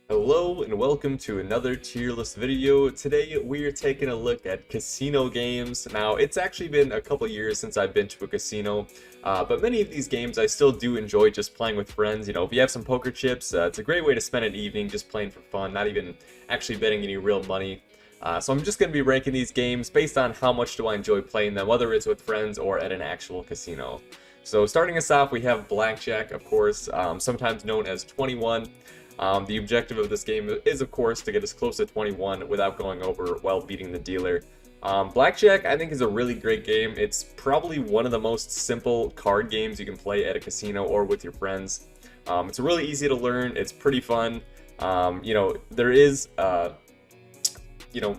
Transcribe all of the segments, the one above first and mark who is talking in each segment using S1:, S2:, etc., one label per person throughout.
S1: Hello and welcome to another tier list video. Today we are taking a look at casino games. Now it's actually been a couple years since I've been to a casino, but many of these games I still do enjoy just playing with friends. You know, if you have some poker chips, it's a great way to spend an evening just playing for fun, not even actually betting any real money. So I'm just going to be ranking these games based on how much do I enjoy playing them, whether it's with friends or at an actual casino. So starting us off, we have Blackjack, of course, sometimes known as 21. The objective of this game is, of course, to get as close to 21 without going over while beating the dealer. Blackjack, I think, is a really great game. It's probably one of the most simple card games you can play at a casino or with your friends. It's really easy to learn. It's pretty fun. There is,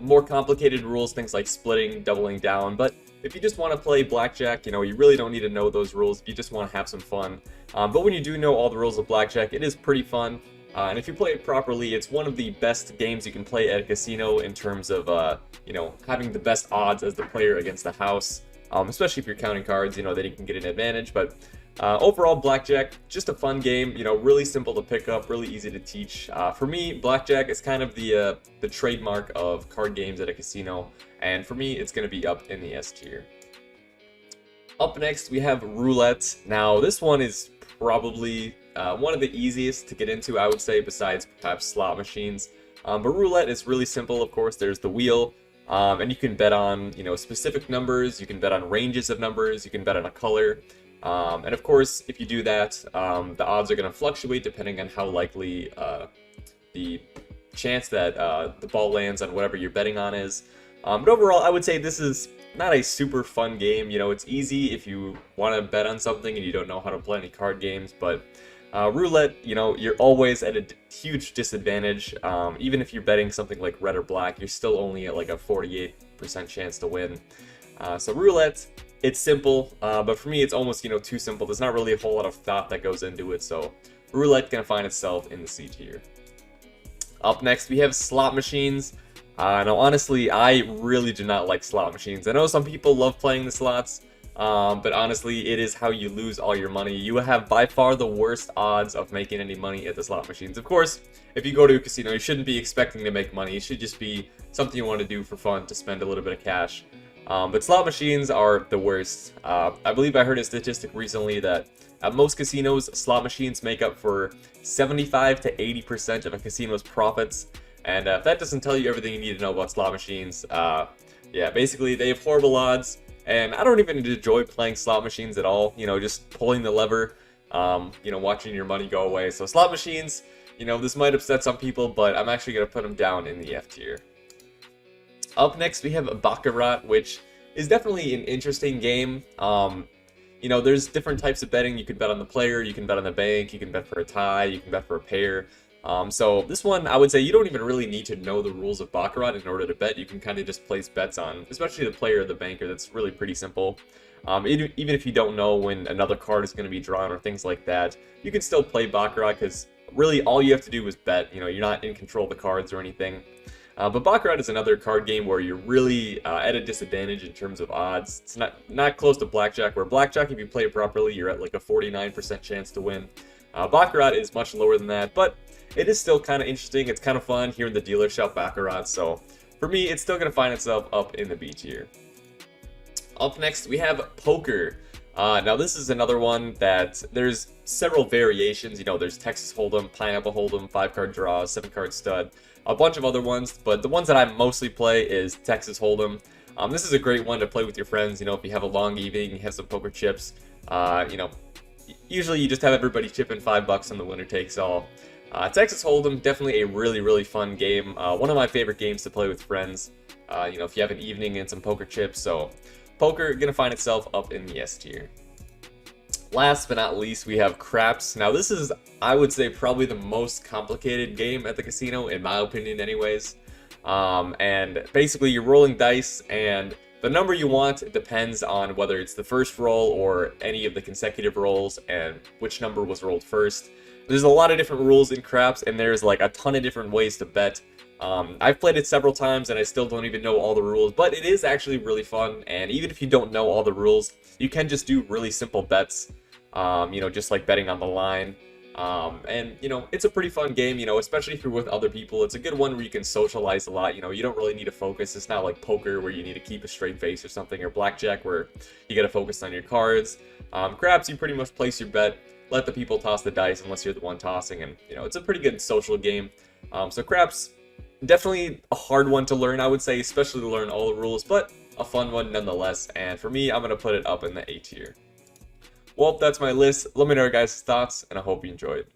S1: more complicated rules, things like splitting, doubling down, but if you just want to play Blackjack, you really don't need to know those rules if you just want to have some fun. But when you do know all the rules of Blackjack, it is pretty fun. And if you play it properly, it's one of the best games you can play at a casino in terms of, having the best odds as the player against the house. Especially if you're counting cards, then you can get an advantage. But overall, Blackjack, just a fun game, really simple to pick up, really easy to teach. For me, Blackjack is kind of the trademark of card games at a casino. And for me, it's going to be up in the S tier. Up next, we have Roulette. Now, this one is probably one of the easiest to get into, I would say, besides perhaps slot machines. But Roulette is really simple, of course. There's the wheel, and you can bet on, specific numbers. You can bet on ranges of numbers. You can bet on a color. And of course, if you do that, the odds are going to fluctuate depending on how likely the chance that the ball lands on whatever you're betting on is. But overall, I would say this is not a super fun game. It's easy if you want to bet on something and you don't know how to play any card games, but Roulette, you're always at a huge disadvantage. Even if you're betting something like red or black, you're still only at like a 48% chance to win. So Roulette, it's simple, but for me it's almost, too simple. There's not really a whole lot of thought that goes into it, so Roulette gonna find itself in the C tier. Up next, we have slot machines. Now, honestly, I really do not like slot machines. I know some people love playing the slots, but honestly, it is how you lose all your money. You have by far the worst odds of making any money at the slot machines. Of course, if you go to a casino, you shouldn't be expecting to make money. It should just be something you want to do for fun, to spend a little bit of cash. But slot machines are the worst. I believe I heard a statistic recently that at most casinos, slot machines make up for 75 to 80% of a casino's profits. And if that doesn't tell you everything you need to know about slot machines, yeah, basically they have horrible odds. And I don't even enjoy playing slot machines at all, just pulling the lever, watching your money go away. So slot machines, this might upset some people, but I'm actually going to put them down in the F tier. Up next, we have Baccarat, which is definitely an interesting game. There's different types of betting. You can bet on the player, you can bet on the bank, you can bet for a tie, you can bet for a pair. So this one, I would say you don't even really need to know the rules of Baccarat in order to bet. You can kind of just place bets on, especially the player or the banker. That's really pretty simple. Even if you don't know when another card is going to be drawn or things like that, you can still play Baccarat because really all you have to do is bet. You're not in control of the cards or anything. But Baccarat is another card game where you're really at a disadvantage in terms of odds. It's not close to Blackjack, where Blackjack, if you play it properly, you're at like a 49% chance to win. Baccarat is much lower than that, but it is still kind of interesting. It's kind of fun hearing the dealer shout Baccarat, so for me, it's still going to find itself up in the B tier. Up next, we have Poker. Now, this is another one that there's several variations. There's Texas Hold'em, Pineapple Hold'em, 5-card draw, 7-card stud, a bunch of other ones, but the ones that I mostly play is Texas Hold'em. This is a great one to play with your friends. If you have a long evening, you have some poker chips, usually you just have everybody chip in $5 on the winner takes all. Texas Hold'em, definitely a really, really fun game. One of my favorite games to play with friends, if you have an evening and some poker chips. So poker gonna find itself up in the S tier. Last but not least, we have Craps. Now this is, I would say, probably the most complicated game at the casino, in my opinion anyways. And basically you're rolling dice, and the number you want depends on whether it's the first roll or any of the consecutive rolls and which number was rolled first. There's a lot of different rules in Craps, and there's like a ton of different ways to bet. I've played it several times and I still don't even know all the rules, but it is actually really fun. And even if you don't know all the rules, you can just do really simple bets, just like betting on the line. And you know, it's a pretty fun game, you know, especially if you're with other people. It's a good one where you can socialize a lot. You know, you don't really need to focus. It's not like poker where you need to keep a straight face or something, or blackjack where you got to focus on your cards. Craps, you pretty much place your bet, let the people toss the dice unless you're the one tossing, and you know, it's a pretty good social game. So craps, definitely a hard one to learn, I would say, especially to learn all the rules, but a fun one nonetheless. And for me, I'm gonna put it up in the A tier. Well, that's my list. Let me know your guys' thoughts, and I hope you enjoyed.